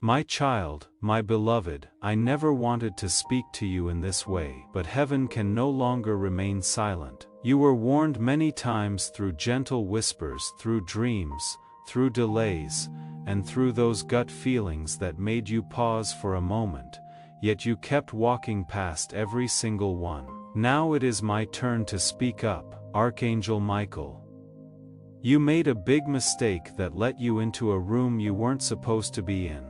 My child, my beloved, I never wanted to speak to you in this way, but heaven can no longer remain silent. You were warned many times through gentle whispers, through dreams, through delays, and through those gut feelings that made you pause for a moment, yet you kept walking past every single one. Now it is my turn to speak up, Archangel Michael. You made a big mistake that let you into a room you weren't supposed to be in.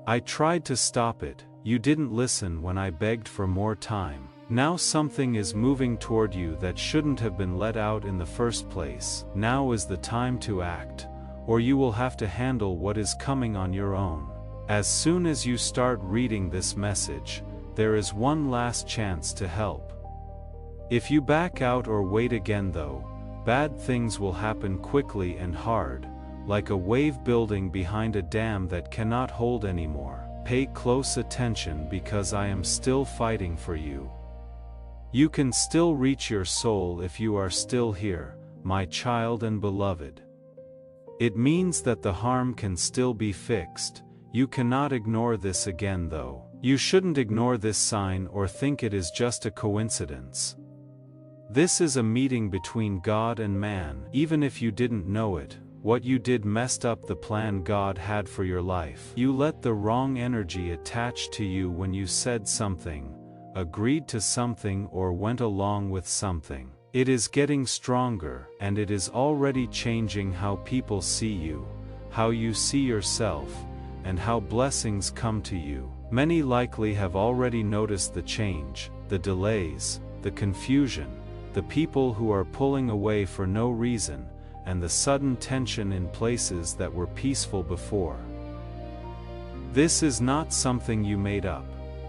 I tried to stop it, you didn't listen when I begged for more time. Now something is moving toward you that shouldn't have been let out in the first place. Now is the time to act, or you will have to handle what is coming on your own. As soon as you start reading this message, there is one last chance to help. If you back out or wait again though, bad things will happen quickly and hard, like a wave building behind a dam that cannot hold anymore. Pay close attention because I am still fighting for you. You can still reach your soul if you are still here, my child and beloved. It means that the harm can still be fixed. You cannot ignore this again though. You shouldn't ignore this sign or think it is just a coincidence. This is a meeting between God and man. Even if you didn't know it, what you did messed up the plan God had for your life. You let the wrong energy attach to you when you said something, agreed to something or went along with something. It is getting stronger, and it is already changing how people see you, how you see yourself, and how blessings come to you. Many likely have already noticed the change, the delays, the confusion, the people who are pulling away for no reason, and the sudden tension in places that were peaceful before. This is not something you made up.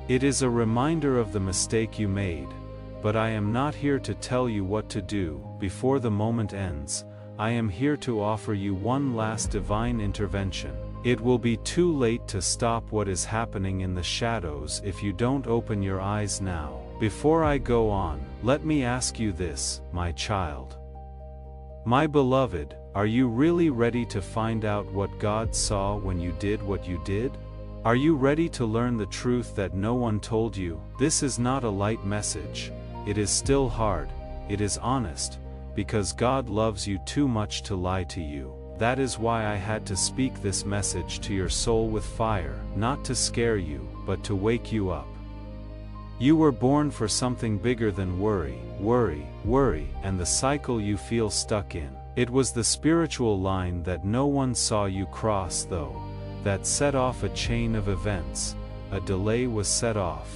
It is a reminder of the mistake you made, but I am not here to tell you what to do. Before the moment ends, I am here to offer you one last divine intervention. It will be too late to stop what is happening in the shadows if you don't open your eyes now. Before I go on, let me ask you this, my child. My beloved, are you really ready to find out what God saw when you did what you did? Are you ready to learn the truth that no one told you? This is not a light message. It is still hard. It is honest, because God loves you too much to lie to you. That is why I had to speak this message to your soul with fire, not to scare you, but to wake you up. You were born for something bigger than worry, worry, worry, and the cycle you feel stuck in. It was the spiritual line that no one saw you cross though, that set off a chain of events. A delay was set off.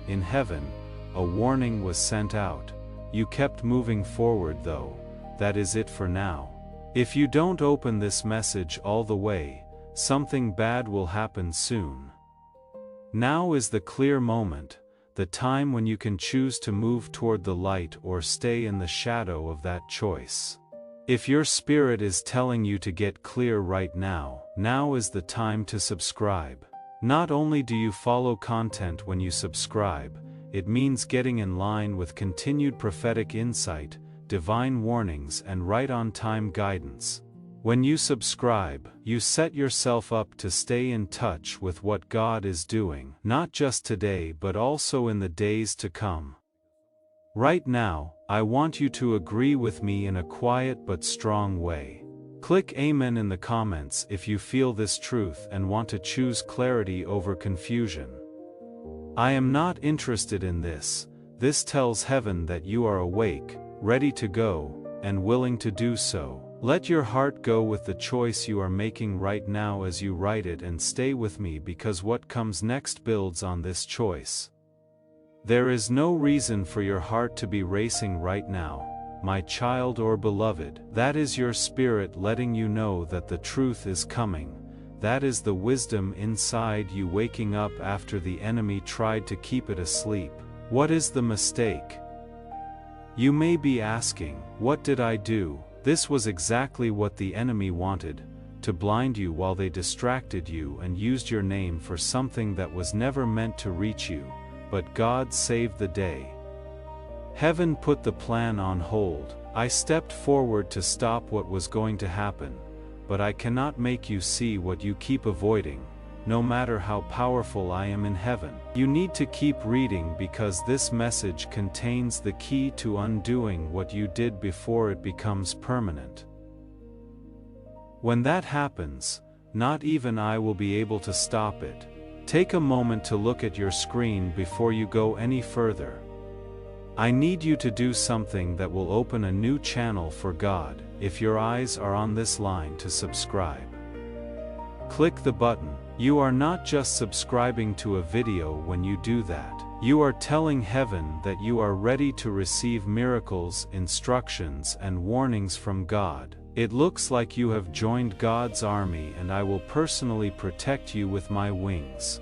In heaven, a warning was sent out. You kept moving forward though. That is it for now. If you don't open this message all the way, something bad will happen soon. Now is the clear moment. The time when you can choose to move toward the light or stay in the shadow of that choice. If your spirit is telling you to get clear right now, now is the time to subscribe. Not only do you follow content when you subscribe, it means getting in line with continued prophetic insight, divine warnings and right-on-time guidance. When you subscribe, you set yourself up to stay in touch with what God is doing, not just today but also in the days to come. Right now, I want you to agree with me in a quiet but strong way. Click Amen in the comments if you feel this truth and want to choose clarity over confusion. I am not interested in this. This tells heaven that you are awake, ready to go, and willing to do so. Let your heart go with the choice you are making right now as you write it, and stay with me because what comes next builds on this choice. There is no reason for your heart to be racing right now, my child or beloved. That is your spirit letting you know that the truth is coming. That is the wisdom inside you waking up after the enemy tried to keep it asleep. What is the mistake? You may be asking, what did I do? This was exactly what the enemy wanted, to blind you while they distracted you and used your name for something that was never meant to reach you, but God saved the day. Heaven put the plan on hold. I stepped forward to stop what was going to happen, but I cannot make you see what you keep avoiding. no matter how powerful I am in heaven. You need to keep reading because this message contains the key to undoing what you did before it becomes permanent. When that happens, not even I will be able to stop it. Take a moment to look at your screen before you go any further. I need you to do something that will open a new channel for God. If your eyes are on this line, to subscribe. Click the button. You are not just subscribing to a video when you do that. You are telling heaven that you are ready to receive miracles, instructions, and warnings from God. It looks like you have joined God's army, and I will personally protect you with my wings.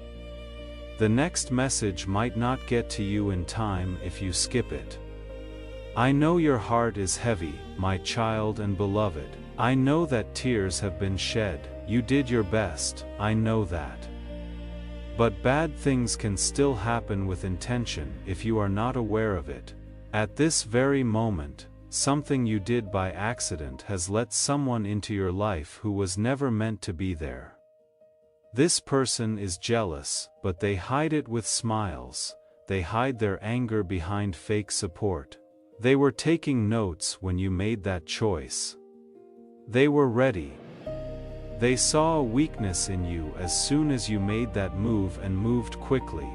The next message might not get to you in time if you skip it. I know your heart is heavy, my child and beloved. I know that tears have been shed. You did your best, I know that. But bad things can still happen with intention if you are not aware of it. At this very moment, something you did by accident has let someone into your life who was never meant to be there. This person is jealous, but they hide it with smiles. They hide their anger behind fake support. They were taking notes when you made that choice. They were ready. They saw a weakness in you as soon as you made that move and moved quickly.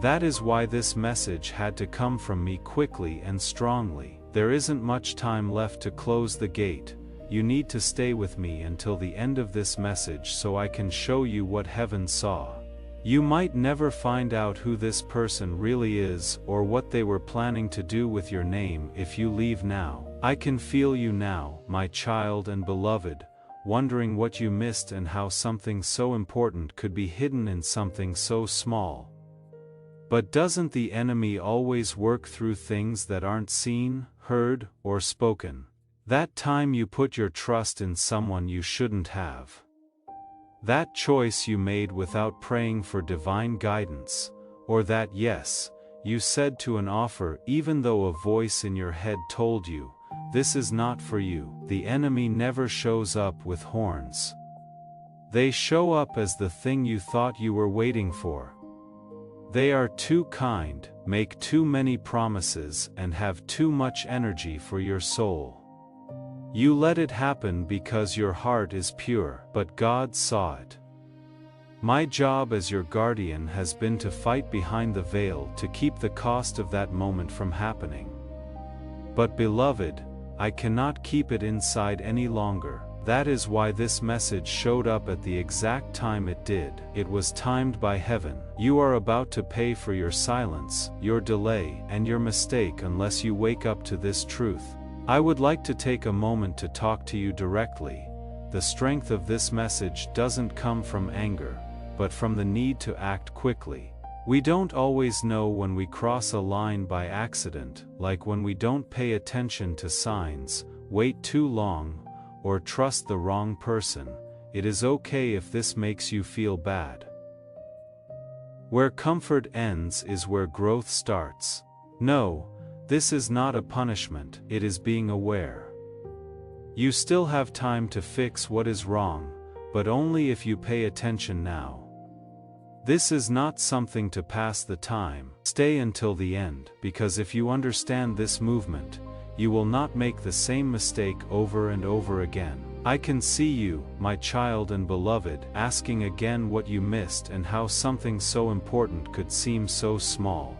That is why this message had to come from me quickly and strongly. There isn't much time left to close the gate. You need to stay with me until the end of this message so I can show you what heaven saw. You might never find out who this person really is or what they were planning to do with your name if you leave now. I can feel you now, my child and beloved, wondering what you missed and how something so important could be hidden in something so small. But doesn't the enemy always work through things that aren't seen, heard, or spoken? That time you put your trust in someone you shouldn't have. That choice you made without praying for divine guidance, or that yes, you said to an offer even though a voice in your head told you, this is not for you. The enemy never shows up with horns. They show up as the thing you thought you were waiting for. They are too kind, make too many promises, and have too much energy for your soul. You let it happen because your heart is pure, but God saw it. My job as your guardian has been to fight behind the veil to keep the cost of that moment from happening. But beloved, I cannot keep it inside any longer. That is why this message showed up at the exact time it did. It was timed by heaven. You are about to pay for your silence, your delay, and your mistake unless you wake up to this truth. I would like to take a moment to talk to you directly. The strength of this message doesn't come from anger, but from the need to act quickly. We don't always know when we cross a line by accident, like when we don't pay attention to signs, wait too long, or trust the wrong person. It is okay if this makes you feel bad. Where comfort ends is where growth starts. No, this is not a punishment, it is being aware. You still have time to fix what is wrong, but only if you pay attention now. This is not something to pass the time. Stay until the end, because if you understand this movement, you will not make the same mistake over and over again. I can see you, my child and beloved, asking again what you missed and how something so important could seem so small.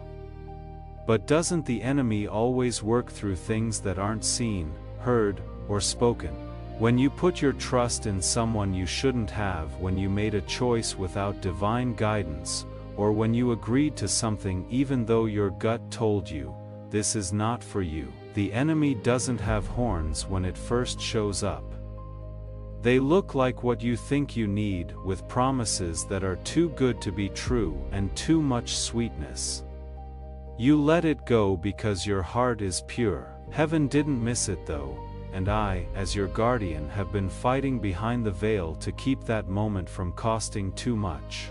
But doesn't the enemy always work through things that aren't seen, heard, or spoken? When you put your trust in someone you shouldn't have, when you made a choice without divine guidance, or when you agreed to something even though your gut told you, this is not for you, the enemy doesn't have horns when it first shows up. They look like what you think you need, with promises that are too good to be true and too much sweetness. You let it go because your heart is pure. Heaven didn't miss it though, and I, as your guardian, have been fighting behind the veil to keep that moment from costing too much.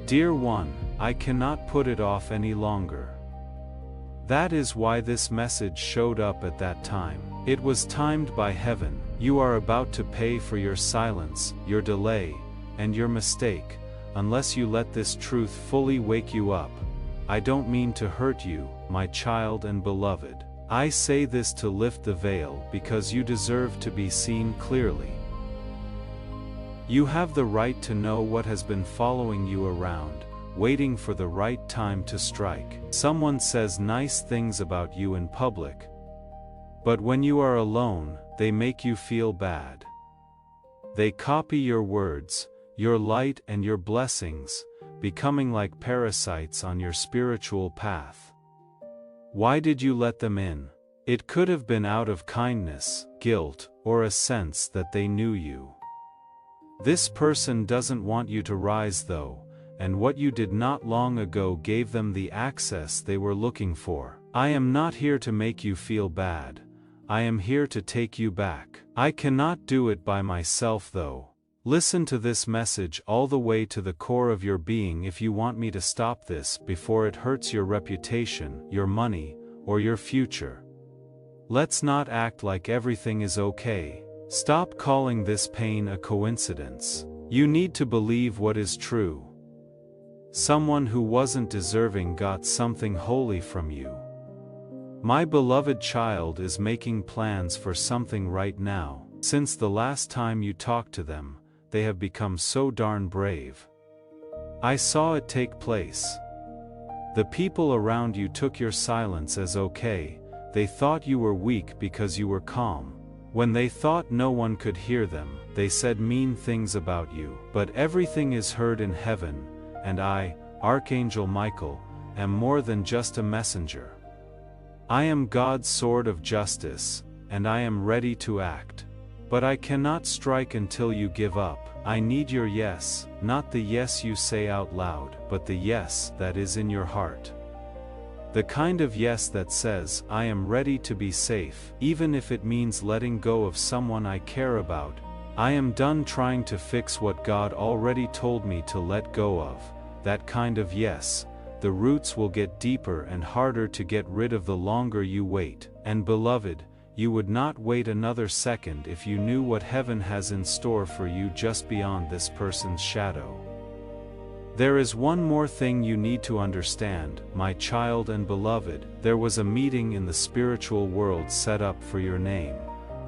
Dear one, I cannot put it off any longer. That is why this message showed up at that time. It was timed by heaven. You are about to pay for your silence, your delay, and your mistake, unless you let this truth fully wake you up. I don't mean to hurt you, my child and beloved. I say this to lift the veil because you deserve to be seen clearly. You have the right to know what has been following you around, waiting for the right time to strike. Someone says nice things about you in public, but when you are alone, they make you feel bad. They copy your words, your light and your blessings, becoming like parasites on your spiritual path. Why did you let them in? It could have been out of kindness, guilt, or a sense that they knew you. This person doesn't want you to rise though, and what you did not long ago gave them the access they were looking for. I am not here to make you feel bad. I am here to take you back. I cannot do it by myself though. Listen to this message all the way to the core of your being if you want me to stop this before it hurts your reputation, your money, or your future. Let's not act like everything is okay. Stop calling this pain a coincidence. You need to believe what is true. Someone who wasn't deserving got something holy from you. My beloved child is making plans for something right now. Since the last time you talked to them, they have become so darn brave. I saw it take place. The people around you took your silence as okay. They thought you were weak because you were calm. When they thought no one could hear them, they said mean things about you. But everything is heard in heaven, and I, Archangel Michael, am more than just a messenger. I am God's sword of justice, and I am ready to act. But I cannot strike until you give up. I need your yes, not the yes you say out loud, but the yes that is in your heart. The kind of yes that says, I am ready to be safe, even if it means letting go of someone I care about. I am done trying to fix what God already told me to let go of. That kind of yes. The roots will get deeper and harder to get rid of the longer you wait. And beloved, you would not wait another second if you knew what heaven has in store for you just beyond this person's shadow. There is one more thing you need to understand, my child and beloved. There was a meeting in the spiritual world set up for your name.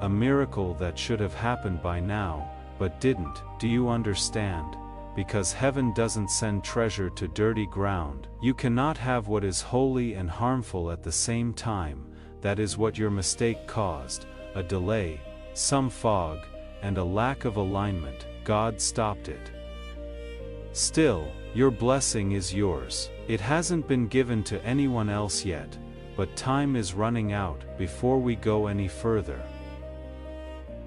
A miracle that should have happened by now, but didn't. Do you understand? Because heaven doesn't send treasure to dirty ground. You cannot have what is holy and harmful at the same time. That is what your mistake caused, a delay, some fog, and a lack of alignment. God stopped it. Still, your blessing is yours. It hasn't been given to anyone else yet, but time is running out before we go any further.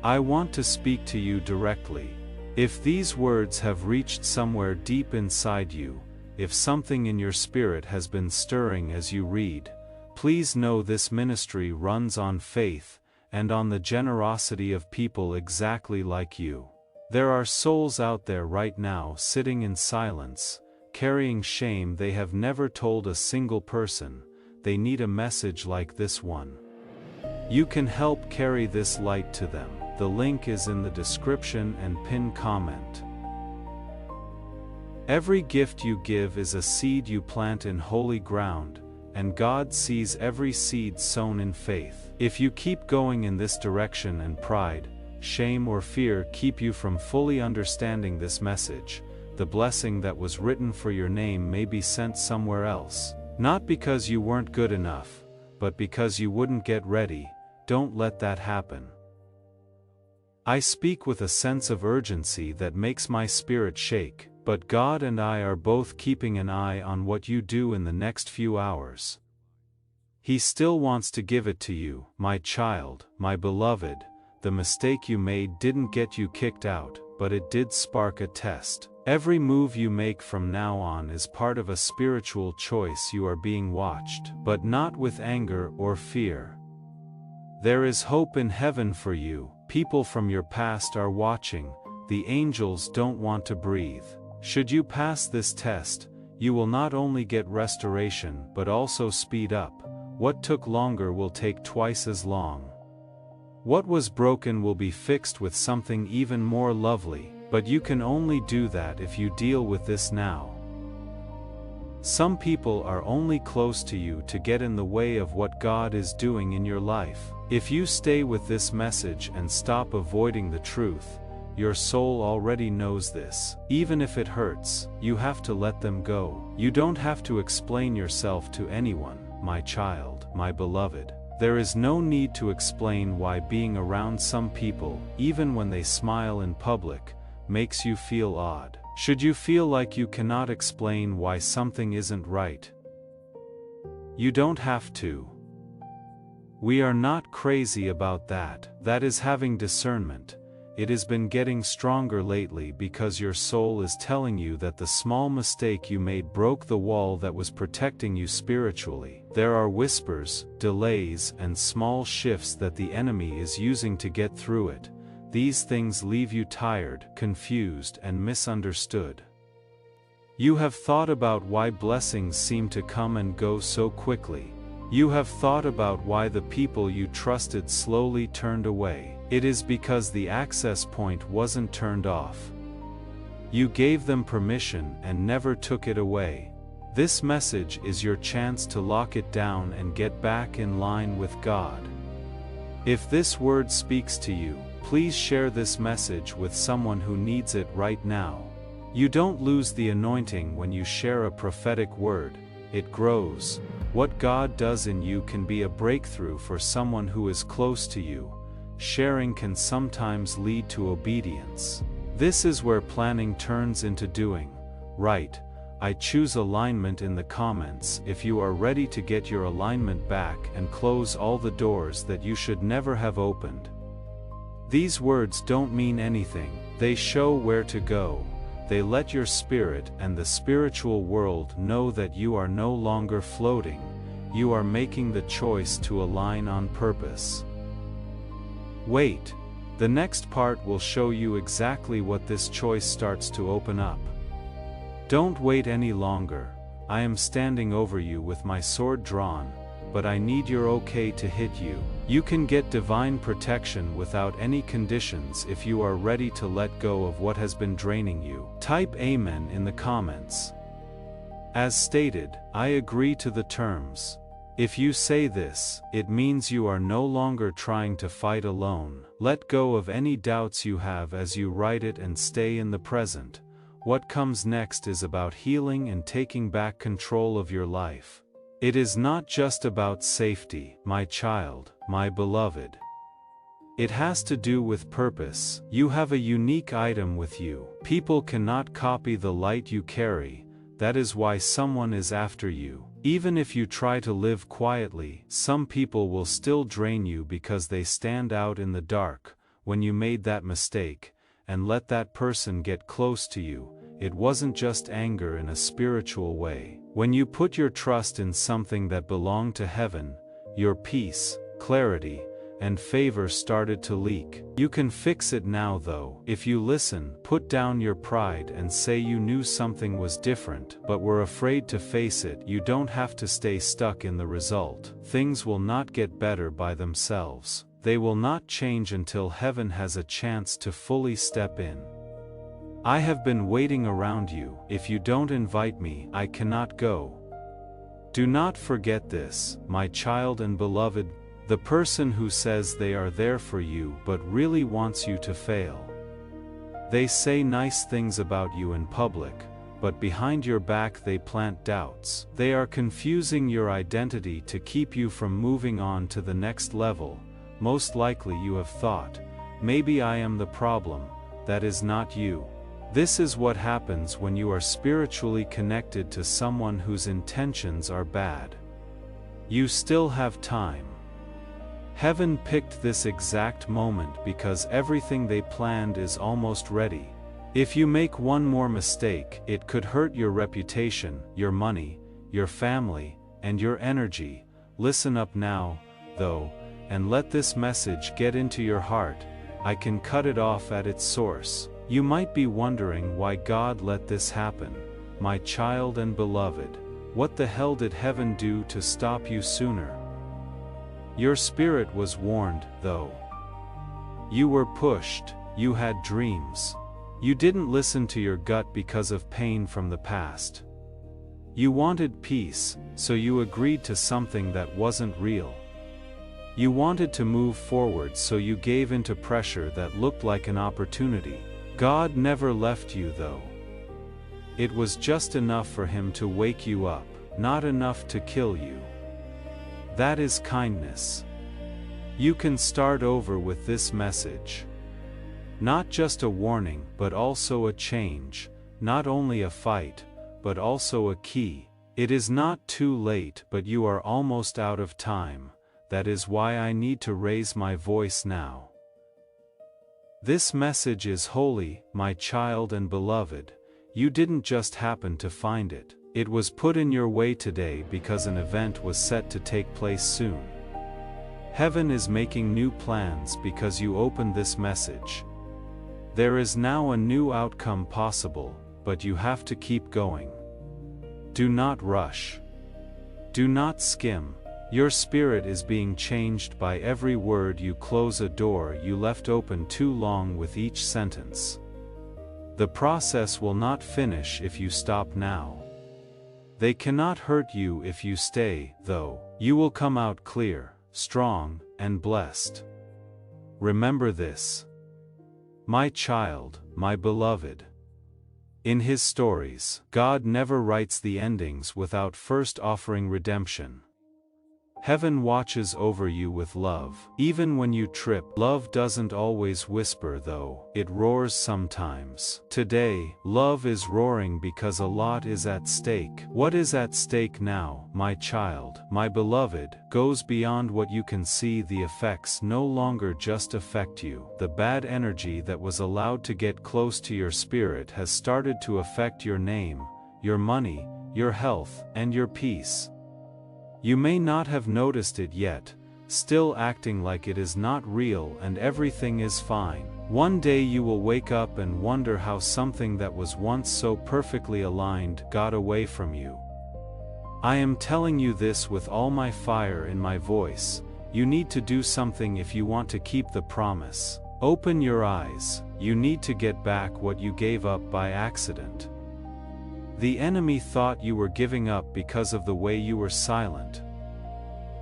I want to speak to you directly. If these words have reached somewhere deep inside you, if something in your spirit has been stirring as you read, please know this ministry runs on faith, and on the generosity of people exactly like you. There are souls out there right now sitting in silence, carrying shame they have never told a single person. They need a message like this one. You can help carry this light to them. The link is in the description and pinned comment. Every gift you give is a seed you plant in holy ground, and God sees every seed sown in faith. If you keep going in this direction and pride, shame or fear keep you from fully understanding this message, the blessing that was written for your name may be sent somewhere else. Not because you weren't good enough, but because you wouldn't get ready. Don't let that happen. I speak with a sense of urgency that makes my spirit shake, but God and I are both keeping an eye on what you do in the next few hours. He still wants to give it to you, my child, my beloved. The mistake you made didn't get you kicked out, but it did spark a test. Every move you make from now on is part of a spiritual choice. You are being watched, but not with anger or fear. There is hope in heaven for you. People from your past are watching. The angels don't want to breathe. Should you pass this test, you will not only get restoration but also speed up. What took longer will take twice as long. What was broken will be fixed with something even more lovely. But you can only do that if you deal with this now. Some people are only close to you to get in the way of what God is doing in your life. If you stay with this message and stop avoiding the truth, your soul already knows this. Even if it hurts, you have to let them go. You don't have to explain yourself to anyone, my child, my beloved. There is no need to explain why being around some people, even when they smile in public, makes you feel odd. Should you feel like you cannot explain why something isn't right, you don't have to. We are not crazy about that. That is having discernment. It has been getting stronger lately because your soul is telling you that the small mistake you made broke the wall that was protecting you spiritually. There are whispers, delays, and small shifts that the enemy is using to get through it. These things leave you tired, confused, and misunderstood. You have thought about why blessings seem to come and go so quickly. You have thought about why the people you trusted slowly turned away. It is because the access point wasn't turned off. You gave them permission and never took it away. This message is your chance to lock it down and get back in line with God. If this word speaks to you, please share this message with someone who needs it right now. You don't lose the anointing when you share a prophetic word, it grows. What God does in you can be a breakthrough for someone who is close to you. Sharing can sometimes lead to obedience. This is where planning turns into doing. Right, I choose alignment in the comments if you are ready to get your alignment back and close all the doors that you should never have opened. These words don't mean anything, they show where to go. They let your spirit and the spiritual world know that you are no longer floating, you are making the choice to align on purpose. Wait, the next part will show you exactly what this choice starts to open up. Don't wait any longer. I am standing over you with my sword drawn, but I need your okay to hit you. You can get divine protection without any conditions if you are ready to let go of what has been draining you. Type Amen in the comments. As stated, I agree to the terms. If you say this, it means you are no longer trying to fight alone. Let go of any doubts you have as you write it and stay in the present. What comes next is about healing and taking back control of your life. It is not just about safety, my child, my beloved. It has to do with purpose. You have a unique item with you. People cannot copy the light you carry. That is why someone is after you. Even if you try to live quietly, some people will still drain you because they stand out in the dark. When you made that mistake, and let that person get close to you, it wasn't just anger in a spiritual way. When you put your trust in something that belonged to heaven, your peace, clarity, and favor started to leak. You can fix it now though. If you listen, put down your pride and say you knew something was different but were afraid to face it. You don't have to stay stuck in the result. Things will not get better by themselves. They will not change until heaven has a chance to fully step in. I have been waiting around you. If you don't invite me, I cannot go. Do not forget this, my child and beloved. The person who says they are there for you but really wants you to fail. They say nice things about you in public, but behind your back they plant doubts. They are confusing your identity to keep you from moving on to the next level. Most likely you have thought, maybe I am the problem. That is not you. This is what happens when you are spiritually connected to someone whose intentions are bad. You still have time. Heaven picked this exact moment because everything they planned is almost ready. If you make one more mistake, it could hurt your reputation, your money, your family, and your energy. Listen up now, though, and let this message get into your heart. I can cut it off at its source. You might be wondering why God let this happen. My child and beloved, what the hell did heaven do to stop you sooner? Your spirit was warned, though. You were pushed, you had dreams. You didn't listen to your gut because of pain from the past. You wanted peace, so you agreed to something that wasn't real. You wanted to move forward, so you gave into pressure that looked like an opportunity. God never left you though. It was just enough for Him to wake you up, not enough to kill you. That is kindness. You can start over with this message. Not just a warning, but also a change, not only a fight, but also a key. It is not too late, but you are almost out of time. That is why I need to raise my voice now. This message is holy, my child and beloved. You didn't just happen to find it. It was put in your way today because an event was set to take place soon. Heaven is making new plans because you opened this message. There is now a new outcome possible, but you have to keep going. Do not rush. Do not skim. Your spirit is being changed by every word you close, a door you left open too long with each sentence. The process will not finish if you stop now. They cannot hurt you if you stay, though. You will come out clear, strong, and blessed. Remember this. My child, my beloved. In His stories, God never writes the endings without first offering redemption. Heaven watches over you with love. Even when you trip, love doesn't always whisper though, it roars sometimes. Today, love is roaring because a lot is at stake. What is at stake now, my child, my beloved, goes beyond what you can see. The effects no longer just affect you. The bad energy that was allowed to get close to your spirit has started to affect your name, your money, your health, and your peace. You may not have noticed it yet, still acting like it is not real and everything is fine. One day you will wake up and wonder how something that was once so perfectly aligned got away from you. I am telling you this with all my fire in my voice. You need to do something if you want to keep the promise. Open your eyes. You need to get back what you gave up by accident. The enemy thought you were giving up because of the way you were silent.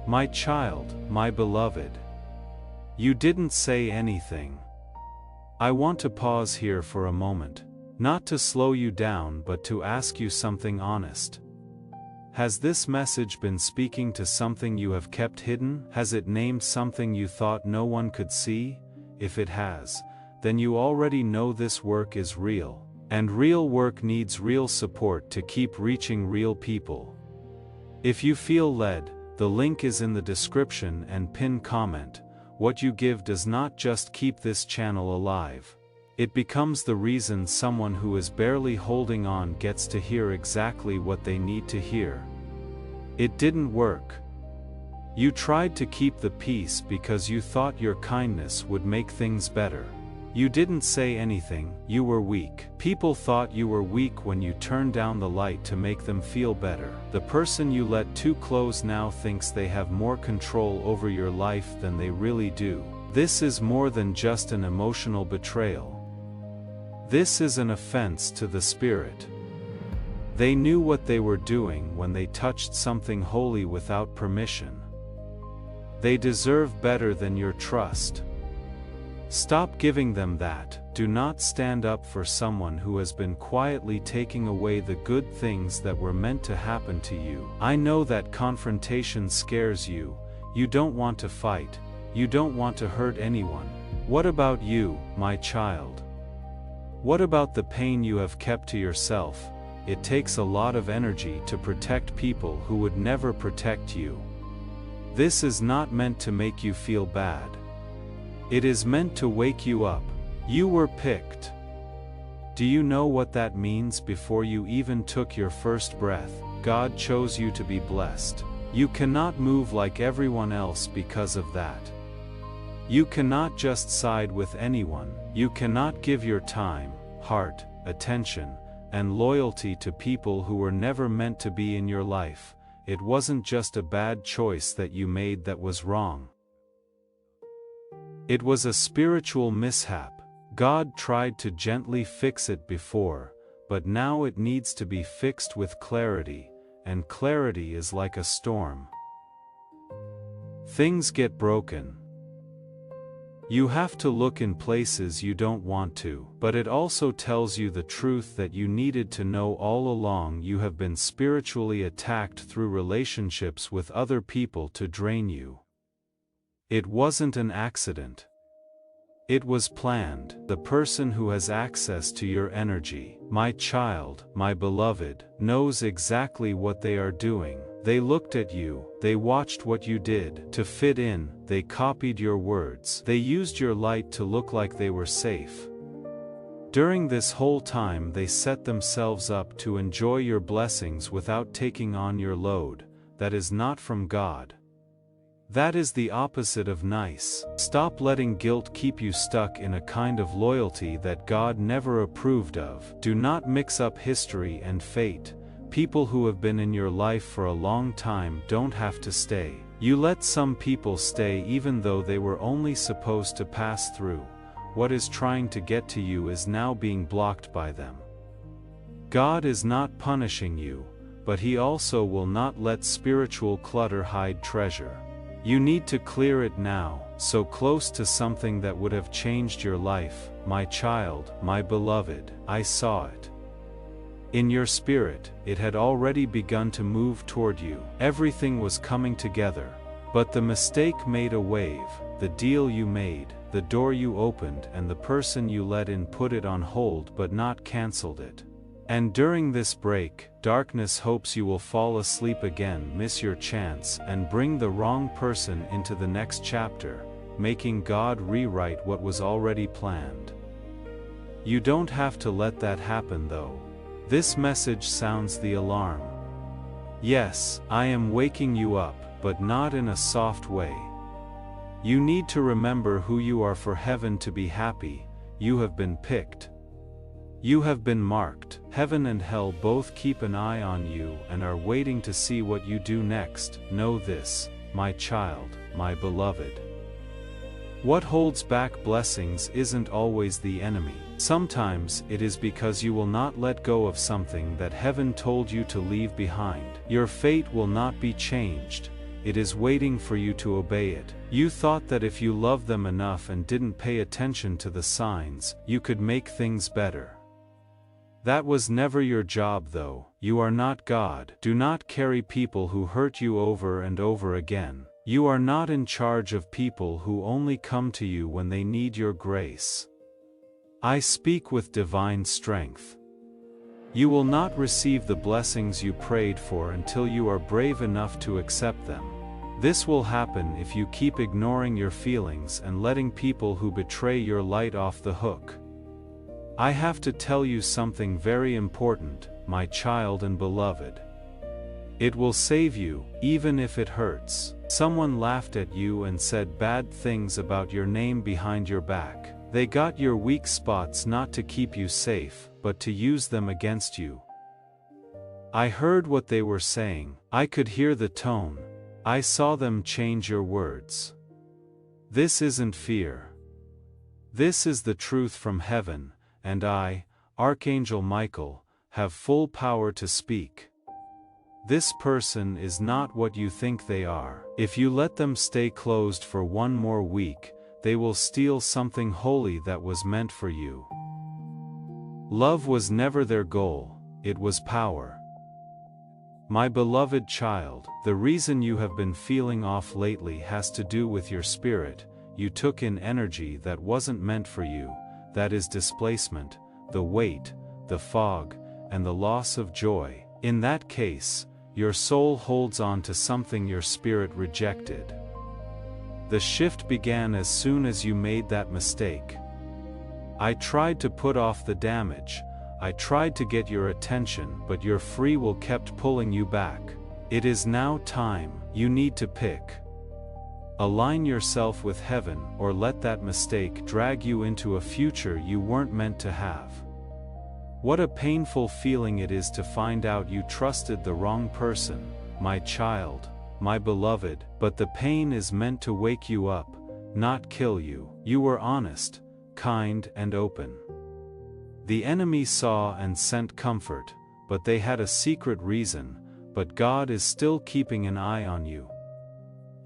My child, my beloved. You didn't say anything. I want to pause here for a moment, not to slow you down but to ask you something honest. Has this message been speaking to something you have kept hidden? Has it named something you thought no one could see? If it has, then you already know this work is real. And real work needs real support to keep reaching real people. If you feel led, the link is in the description and pinned comment. What you give does not just keep this channel alive. It becomes the reason someone who is barely holding on gets to hear exactly what they need to hear. It didn't work. You tried to keep the peace because you thought your kindness would make things better. You didn't say anything, you were weak. People thought you were weak when you turned down the light to make them feel better. The person you let too close now thinks they have more control over your life than they really do. This is more than just an emotional betrayal. This is an offense to the spirit. They knew what they were doing when they touched something holy without permission. They deserve better than your trust. Stop giving them that. Do not stand up for someone who has been quietly taking away the good things that were meant to happen to you. I know that confrontation scares you. You don't want to fight. You don't want to hurt anyone. What about you, my child? What about the pain you have kept to yourself? It takes a lot of energy to protect people who would never protect you. This is not meant to make you feel bad. It is meant to wake you up. You were picked. Do you know what that means? Before you even took your first breath, God chose you to be blessed. You cannot move like everyone else because of that. You cannot just side with anyone. You cannot give your time, heart, attention, and loyalty to people who were never meant to be in your life. It wasn't just a bad choice that you made that was wrong. It was a spiritual mishap. God tried to gently fix it before, but now it needs to be fixed with clarity, and clarity is like a storm. Things get broken. You have to look in places you don't want to, but it also tells you the truth that you needed to know all along. You have been spiritually attacked through relationships with other people to drain you. It wasn't an accident. It was planned. The person who has access to your energy, my child, my beloved, knows exactly what they are doing. They looked at you, they watched what you did. To fit in, they copied your words. They used your light to look like they were safe. During this whole time they set themselves up to enjoy your blessings without taking on your load. That is not from God. That is the opposite of nice. Stop letting guilt keep you stuck in a kind of loyalty that God never approved of. Do not mix up history and fate. People who have been in your life for a long time don't have to stay. You let some people stay even though they were only supposed to pass through. What is trying to get to you is now being blocked by them. God is not punishing you, but He also will not let spiritual clutter hide treasure. You need to clear it now, so close to something that would have changed your life. My child, my beloved, I saw it. In your spirit, it had already begun to move toward you. Everything was coming together. But the mistake made a wave. The deal you made, the door you opened, and the person you let in put it on hold but not cancelled it. And during this break, darkness hopes you will fall asleep again, miss your chance, and bring the wrong person into the next chapter, making God rewrite what was already planned. You don't have to let that happen though. This message sounds the alarm. Yes, I am waking you up, but not in a soft way. You need to remember who you are for heaven to be happy. You have been picked. You have been marked. Heaven and hell both keep an eye on you and are waiting to see what you do next. Know this, my child, my beloved. What holds back blessings isn't always the enemy. Sometimes it is because you will not let go of something that heaven told you to leave behind. Your fate will not be changed. It is waiting for you to obey it. You thought that if you loved them enough and didn't pay attention to the signs, you could make things better. That was never your job though. You are not God. Do not carry people who hurt you over and over again. You are not in charge of people who only come to you when they need your grace. I speak with divine strength. You will not receive the blessings you prayed for until you are brave enough to accept them. This will happen if you keep ignoring your feelings and letting people who betray your light off the hook. I have to tell you something very important, my child and beloved. It will save you, even if it hurts. Someone laughed at you and said bad things about your name behind your back. They got your weak spots not to keep you safe, but to use them against you. I heard what they were saying. I could hear the tone. I saw them change your words. This isn't fear. This is the truth from heaven, and I, Archangel Michael, have full power to speak. This person is not what you think they are. If you let them stay closed for one more week, they will steal something holy that was meant for you. Love was never their goal, it was power. My beloved child, the reason you have been feeling off lately has to do with your spirit. You took in energy that wasn't meant for you. That is displacement, the weight, the fog, and the loss of joy. In that case, your soul holds on to something your spirit rejected. The shift began as soon as you made that mistake. I tried to put off the damage. I tried to get your attention, but your free will kept pulling you back. It is now time. You need to pick. Align yourself with heaven, or let that mistake drag you into a future you weren't meant to have. What a painful feeling it is to find out you trusted the wrong person, my child, my beloved, but the pain is meant to wake you up, not kill you. You were honest, kind and open. The enemy saw and sent comfort, but they had a secret reason, but God is still keeping an eye on you.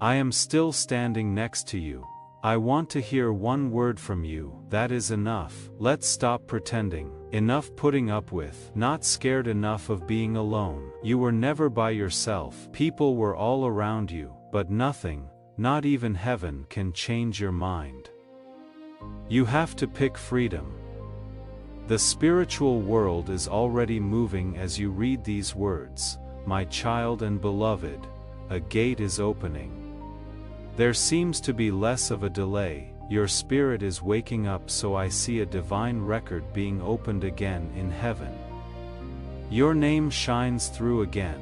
I am still standing next to you. I want to hear one word from you. That is enough. Let's stop pretending. Enough putting up with. Not scared enough of being alone. You were never by yourself. People were all around you, but nothing, not even heaven, can change your mind. You have to pick freedom. The spiritual world is already moving as you read these words. My child and beloved, a gate is opening. There seems to be less of a delay. Your spirit is waking up, so I see a divine record being opened again in heaven. Your name shines through again.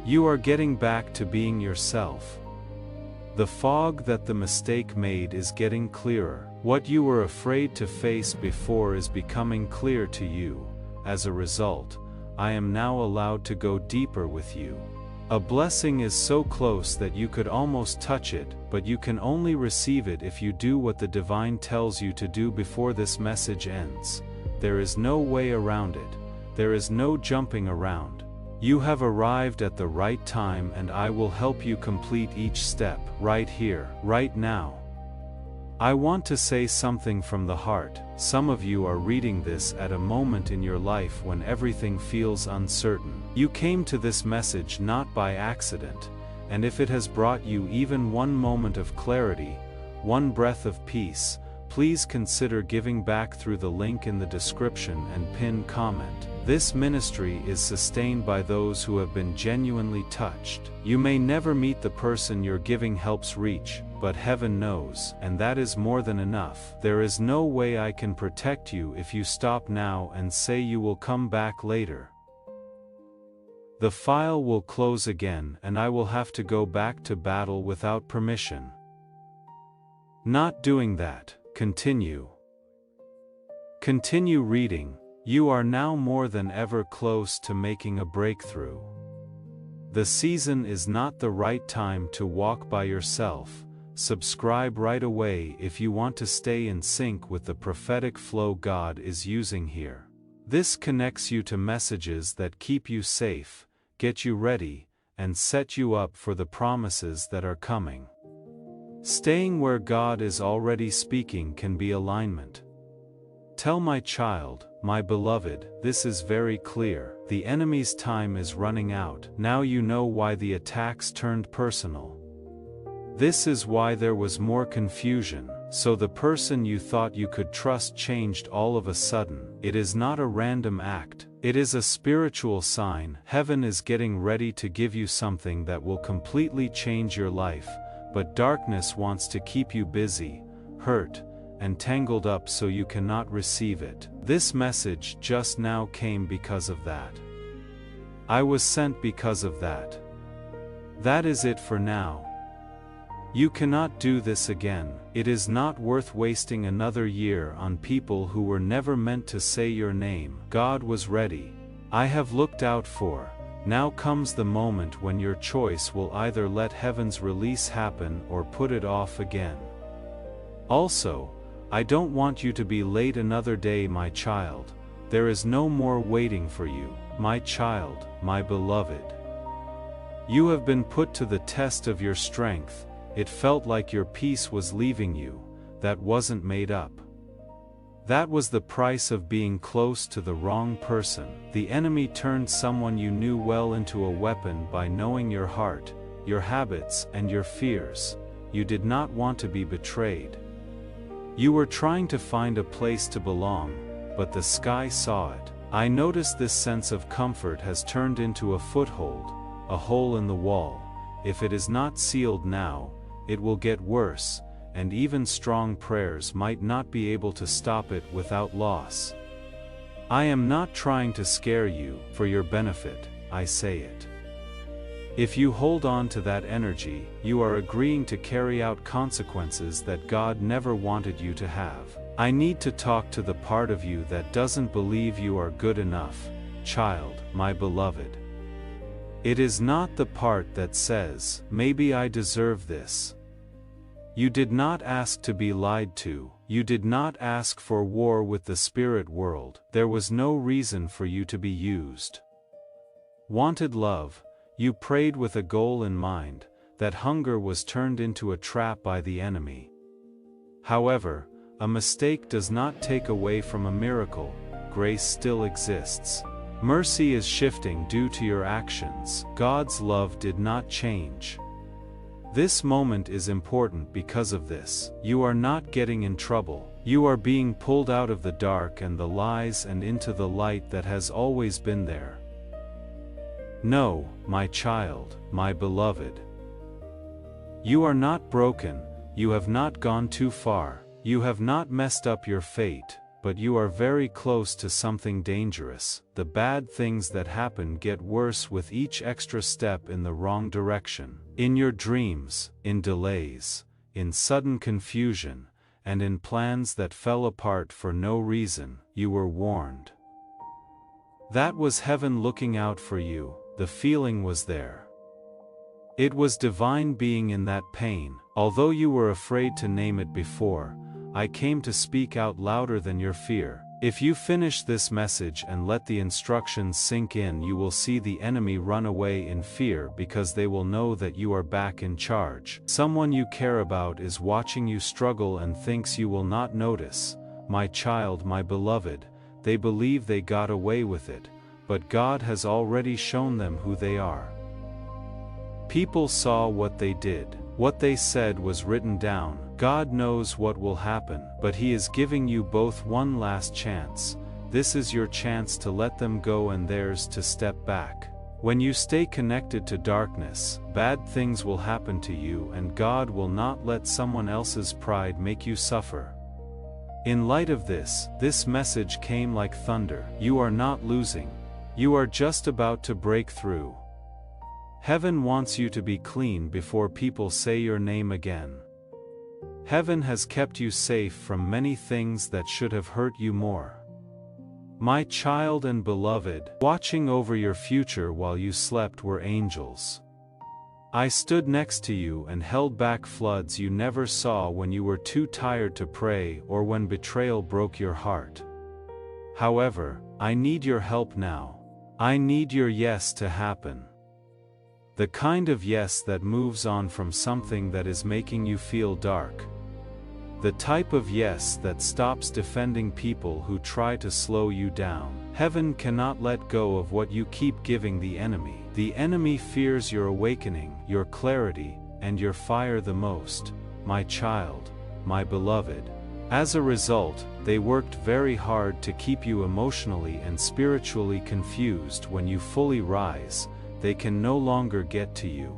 You are getting back to being yourself. The fog that the mistake made is getting clearer. What you were afraid to face before is becoming clear to you. As a result, I am now allowed to go deeper with you. A blessing is so close that you could almost touch it, but you can only receive it if you do what the divine tells you to do before this message ends. There is no way around it. There is no jumping around. You have arrived at the right time, and I will help you complete each step, right here, right now. I want to say something from the heart. Some of you are reading this at a moment in your life when everything feels uncertain. You came to this message not by accident, and if it has brought you even one moment of clarity, one breath of peace, please consider giving back through the link in the description and pinned comment. This ministry is sustained by those who have been genuinely touched. You may never meet the person your giving helps reach, but heaven knows, and that is more than enough. There is no way I can protect you if you stop now and say you will come back later. The file will close again, and I will have to go back to battle without permission. Not doing that. Continue. Continue reading. You are now more than ever close to making a breakthrough. The season is not the right time to walk by yourself. Subscribe right away if you want to stay in sync with the prophetic flow God is using here. This connects you to messages that keep you safe, get you ready, and set you up for the promises that are coming. Staying where God is already speaking can be alignment. Tell my child, my beloved, this is very clear. The enemy's time is running out. Now you know why the attacks turned personal. This is why there was more confusion. So the person you thought you could trust changed all of a sudden. It is not a random act. It is a spiritual sign. Heaven is getting ready to give you something that will completely change your life, but darkness wants to keep you busy, hurt, and tangled up so you cannot receive it. This message just now came because of that. I was sent because of that. That is it for now. You cannot do this again. It is not worth wasting another year on people who were never meant to say your name. God was ready. I have looked out for. Now comes the moment when your choice will either let heaven's release happen or put it off again. Also, I don't want you to be late another day, my child. There is no more waiting for you, my child, my beloved. You have been put to the test of your strength. It felt like your peace was leaving you. That wasn't made up. That was the price of being close to the wrong person. The enemy turned someone you knew well into a weapon by knowing your heart, your habits, and your fears. You did not want to be betrayed. You were trying to find a place to belong, but the sky saw it. I noticed this sense of comfort has turned into a foothold, a hole in the wall. If it is not sealed now, it will get worse, and even strong prayers might not be able to stop it without loss. I am not trying to scare you. For your benefit, I say it. If you hold on to that energy, you are agreeing to carry out consequences that God never wanted you to have. I need to talk to the part of you that doesn't believe you are good enough, child, my beloved. It is not the part that says, maybe I deserve this. You did not ask to be lied to. You did not ask for war with the spirit world. There was no reason for you to be used. Wanted love, you prayed with a goal in mind. That hunger was turned into a trap by the enemy. However, a mistake does not take away from a miracle. Grace still exists. Mercy is shifting due to your actions. God's love did not change. This moment is important because of this. You are not getting in trouble. You are being pulled out of the dark and the lies and into the light that has always been there. No, my child, my beloved. You are not broken, you have not gone too far, you have not messed up your fate, but you are very close to something dangerous. The bad things that happen get worse with each extra step in the wrong direction. In your dreams, in delays, in sudden confusion, and in plans that fell apart for no reason, you were warned. That was heaven looking out for you. The feeling was there. It was divine being in that pain. Although you were afraid to name it before, I came to speak out louder than your fear. If you finish this message and let the instructions sink in, you will see the enemy run away in fear because they will know that you are back in charge. Someone you care about is watching you struggle and thinks you will not notice. My child, my beloved, they believe they got away with it, but God has already shown them who they are. People saw what they did. What they said was written down. God knows what will happen, but He is giving you both one last chance. This is your chance to let them go and theirs to step back. When you stay connected to darkness, bad things will happen to you, and God will not let someone else's pride make you suffer. In light of this message came like thunder. You are not losing. You are just about to break through. Heaven wants you to be clean before people say your name again. Heaven has kept you safe from many things that should have hurt you more. My child and beloved, watching over your future while you slept were angels. I stood next to you and held back floods you never saw when you were too tired to pray or when betrayal broke your heart. However, I need your help now. I need your yes to happen. The kind of yes that moves on from something that is making you feel dark. The type of yes that stops defending people who try to slow you down. Heaven cannot let go of what you keep giving the enemy. The enemy fears your awakening, your clarity, and your fire the most, my child, my beloved. As a result, they worked very hard to keep you emotionally and spiritually confused. When you fully rise, they can no longer get to you.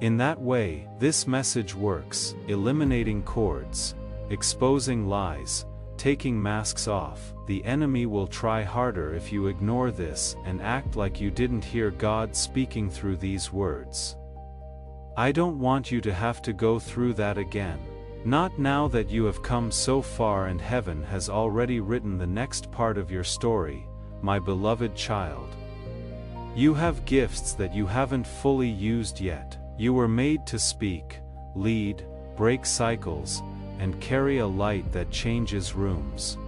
In that way, this message works, eliminating cords, exposing lies, taking masks off. The enemy will try harder if you ignore this and act like you didn't hear God speaking through these words. I don't want you to have to go through that again. Not now that you have come so far and heaven has already written the next part of your story, my beloved child. You have gifts that you haven't fully used yet. You were made to speak, lead, break cycles, and carry a light that changes rooms.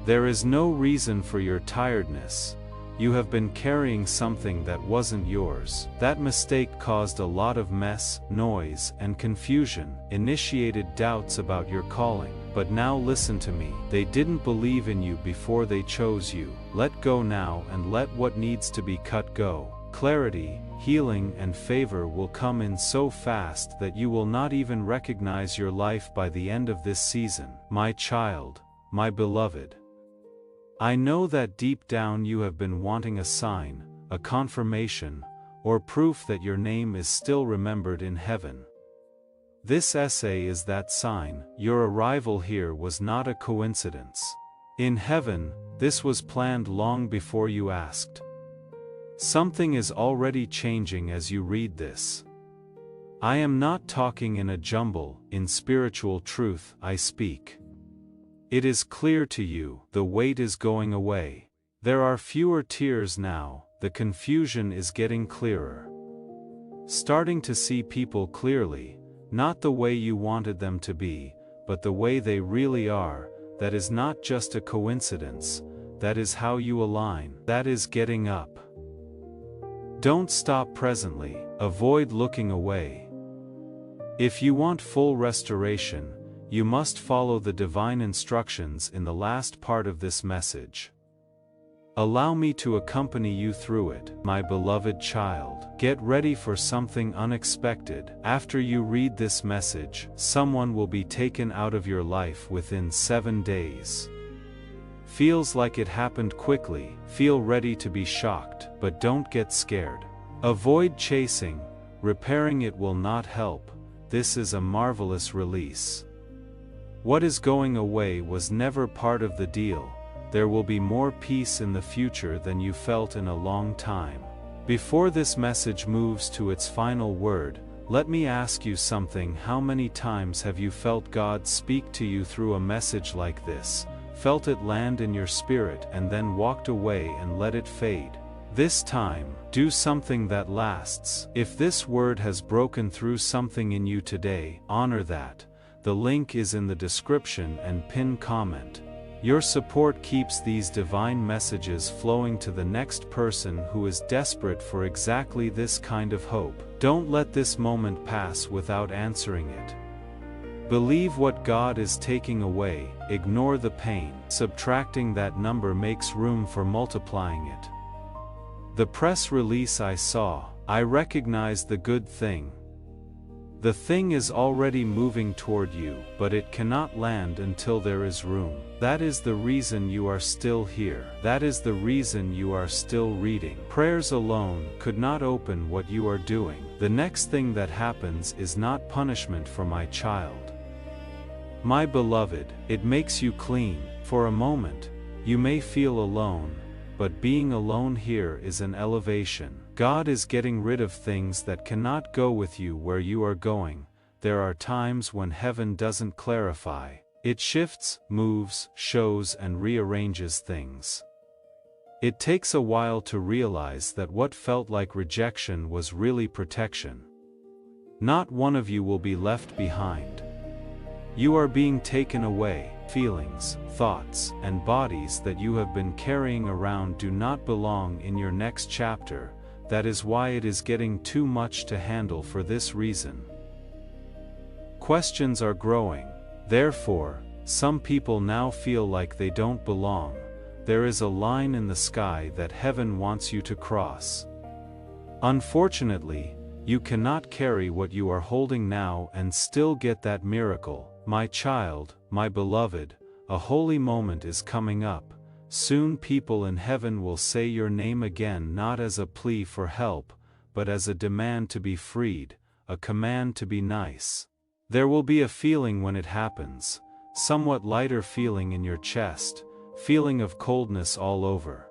There is no reason for your tiredness. You have been carrying something that wasn't yours. That mistake caused a lot of mess, noise, and confusion, initiated doubts about your calling. But now listen to me. They didn't believe in you before they chose you. Let go now and let what needs to be cut go. Clarity, healing, and favor will come in so fast that you will not even recognize your life by the end of this season. My child, my beloved. I know that deep down you have been wanting a sign, a confirmation, or proof that your name is still remembered in heaven. This essay is that sign. Your arrival here was not a coincidence. In heaven, this was planned long before you asked. Something is already changing as you read this. I am not talking in a jumble. In spiritual truth I speak. It is clear to you, the weight is going away. There are fewer tears now, the confusion is getting clearer. Starting to see people clearly, not the way you wanted them to be, but the way they really are. That is not just a coincidence, that is how you align, that is getting up. Don't stop presently, avoid looking away. If you want full restoration, you must follow the divine instructions in the last part of this message. Allow me to accompany you through it, my beloved child. Get ready for something unexpected. After you read this message, someone will be taken out of your life within 7 days. Feels like it happened quickly, feel ready to be shocked, but don't get scared. Avoid chasing, repairing it will not help. This is a marvelous release. What is going away was never part of the deal. There will be more peace in the future than you felt in a long time. Before this message moves to its final word, let me ask you something. How many times have you felt God speak to you through a message like this, felt it land in your spirit and then walked away and let it fade? This time, do something that lasts. If this word has broken through something in you today, honor that. The link is in the description and pinned comment. Your support keeps these divine messages flowing to the next person who is desperate for exactly this kind of hope. Don't let this moment pass without answering it. Believe what God is taking away, ignore the pain. Subtracting that number makes room for multiplying it. The press release I saw, I recognized the good thing. The thing is already moving toward you, but it cannot land until there is room. That is the reason you are still here. That is the reason you are still reading. Prayers alone could not open what you are doing. The next thing that happens is not punishment for my child. My beloved, it makes you clean. For a moment, you may feel alone, but being alone here is an elevation. God is getting rid of things that cannot go with you where you are going. There are times when heaven doesn't clarify. It shifts, moves, shows and rearranges things. It takes a while to realize that what felt like rejection was really protection. Not one of you will be left behind. You are being taken away. Feelings, thoughts, and bodies that you have been carrying around do not belong in your next chapter. That is why it is getting too much to handle for this reason. Questions are growing. Therefore, some people now feel like they don't belong. There is a line in the sky that heaven wants you to cross. Unfortunately, you cannot carry what you are holding now and still get that miracle. My child, my beloved, a holy moment is coming up. Soon people in heaven will say your name again, not as a plea for help, but as a demand to be freed, a command to be nice. There will be a feeling when it happens, somewhat lighter feeling in your chest, feeling of coldness all over.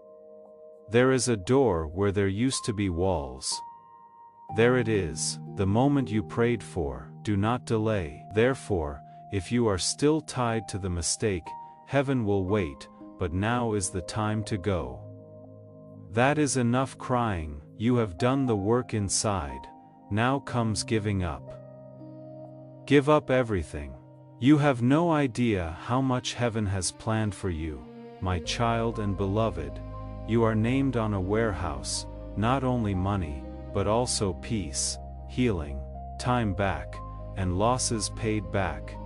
There is a door where there used to be walls. There it is, the moment you prayed for. Do not delay. Therefore, if you are still tied to the mistake, heaven will wait, but now is the time to go. That is enough crying. You have done the work inside. Now comes giving up. Give up everything. You have no idea how much heaven has planned for you, my child and beloved. You are named on a warehouse, not only money, but also peace, healing, time back, and losses paid back.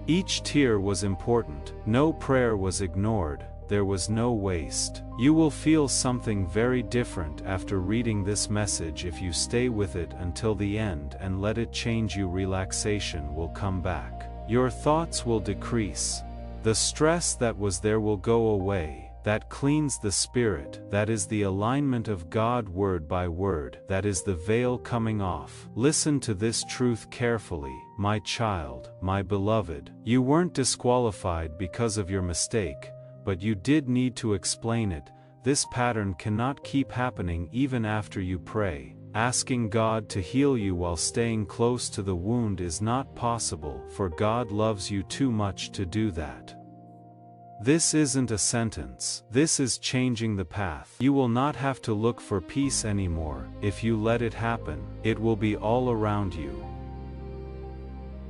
Each tear was important. No prayer was ignored. There was no waste. You will feel something very different after reading this message if you stay with it until the end and let it change you. Relaxation will come back. Your thoughts will decrease. The stress that was there will go away. That cleans the spirit. That is the alignment of God word by word. That is the veil coming off. Listen to this truth carefully, my child, my beloved. You weren't disqualified because of your mistake, but you did need to explain it. This pattern cannot keep happening even after you pray. Asking God to heal you while staying close to the wound is not possible, for God loves you too much to do that. This isn't a sentence. This is changing the path. You will not have to look for peace anymore. If you let it happen, it will be all around you.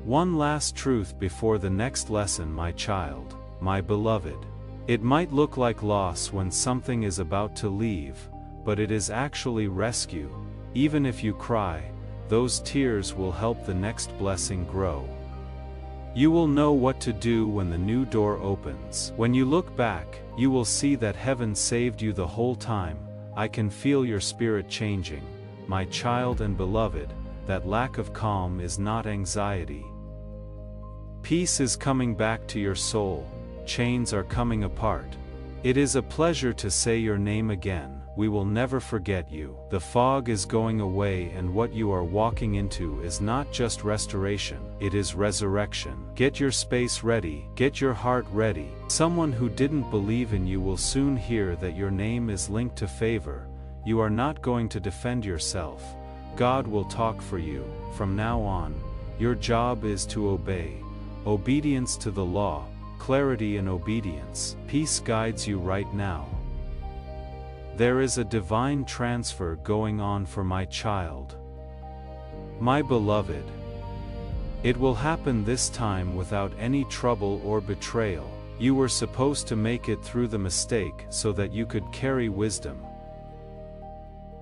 One last truth before the next lesson, my child, my beloved. It might look like loss when something is about to leave, but it is actually rescue. Even if you cry, those tears will help the next blessing grow. You will know what to do when the new door opens. When you look back, you will see that heaven saved you the whole time. I can feel your spirit changing, my child and beloved. That lack of calm is not anxiety. Peace is coming back to your soul. Chains are coming apart. It is a pleasure to say your name again. We will never forget you. The fog is going away, and what you are walking into is not just restoration, it is resurrection. Get your space ready, get your heart ready. Someone who didn't believe in you will soon hear that your name is linked to favor. You are not going to defend yourself. God will talk for you. From now on, your job is to obey. Obedience to the law, clarity and obedience. Peace guides you right now. There is a divine transfer going on for my child. My beloved. It will happen this time without any trouble or betrayal. You were supposed to make it through the mistake so that you could carry wisdom.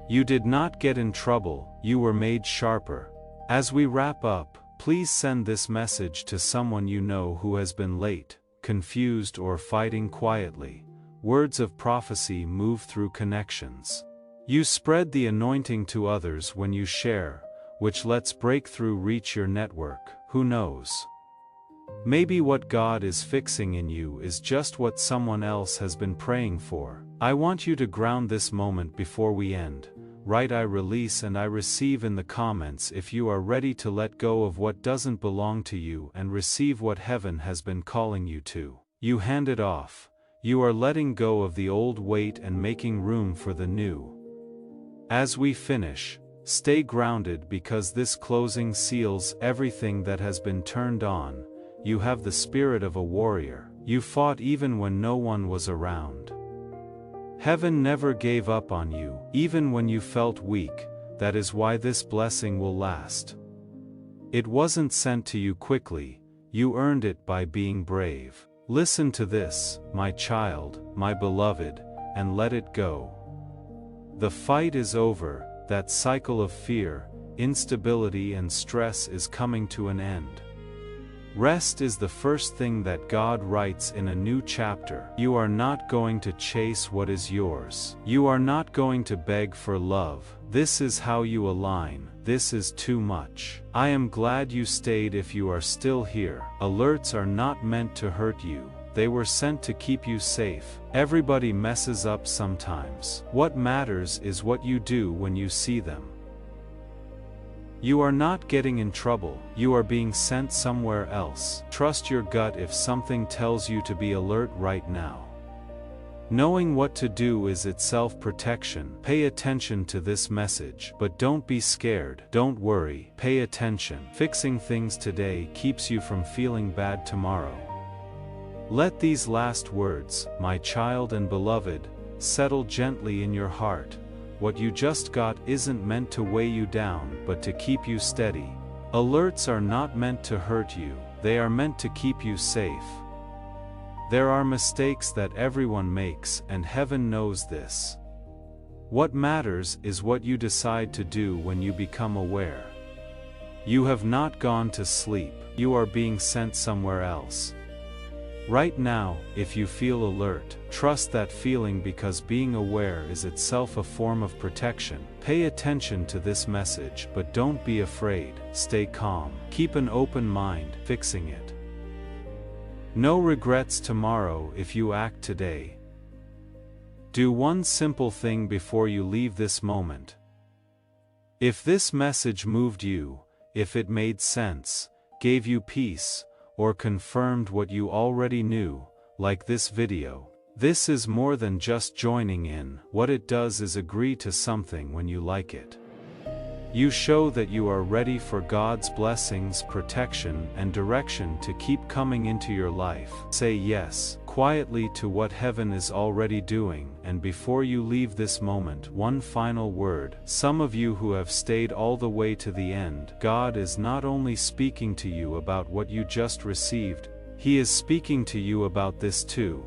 You did not get in trouble, you were made sharper. As we wrap up, please send this message to someone you know who has been late, confused or fighting quietly. Words of prophecy move through connections. You spread the anointing to others when you share, which lets breakthrough reach your network. Who knows? Maybe what God is fixing in you is just what someone else has been praying for. I want you to ground this moment before we end. Write "I release" and "I receive" in the comments if you are ready to let go of what doesn't belong to you and receive what heaven has been calling you to. You hand it off. You are letting go of the old weight and making room for the new. As we finish, stay grounded because this closing seals everything that has been turned on. You have the spirit of a warrior. You fought even when no one was around. Heaven never gave up on you, even when you felt weak. That is why this blessing will last. It wasn't sent to you quickly, you earned it by being brave. Listen to this, my child, my beloved, and let it go. The fight is over, that cycle of fear, instability and stress is coming to an end. Rest is the first thing that God writes in a new chapter. You are not going to chase what is yours. You are not going to beg for love. This is how you align. This is too much. I am glad you stayed if you are still here. Alerts are not meant to hurt you. They were sent to keep you safe. Everybody messes up sometimes. What matters is what you do when you see them. You are not getting in trouble, you are being sent somewhere else. Trust your gut if something tells you to be alert right now. Knowing what to do is itself protection. Pay attention to this message, but don't be scared. Don't worry, pay attention. Fixing things today keeps you from feeling bad tomorrow. Let these last words, my child and beloved, settle gently in your heart. What you just got isn't meant to weigh you down, but to keep you steady. Alerts are not meant to hurt you, they are meant to keep you safe. There are mistakes that everyone makes, and heaven knows this. What matters is what you decide to do when you become aware. You have not gone to sleep, you are being sent somewhere else. Right now, if you feel alert, trust that feeling because being aware is itself a form of protection. Pay attention to this message, but don't be afraid. Stay calm. Keep an open mind, fixing it. No regrets tomorrow if you act today. Do one simple thing before you leave this moment. If this message moved you, if it made sense, gave you peace, or confirmed what you already knew, like this video. This is more than just joining in. What it does is agree to something when you like it. You show that you are ready for God's blessings, protection, and direction to keep coming into your life. Say yes, quietly to what heaven is already doing. And before you leave this moment, one final word. Some of you who have stayed all the way to the end, God is not only speaking to you about what you just received, He is speaking to you about this too.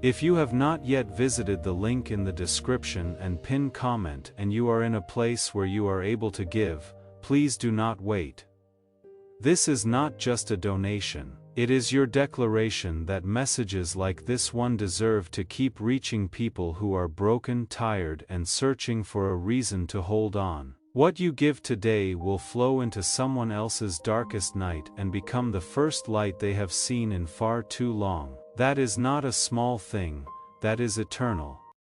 If you have not yet visited the link in the description and pinned comment and you are in a place where you are able to give, please do not wait. This is not just a donation. It is your declaration that messages like this one deserve to keep reaching people who are broken, tired, and searching for a reason to hold on. What you give today will flow into someone else's darkest night and become the first light they have seen in far too long. That is not a small thing, that is eternal.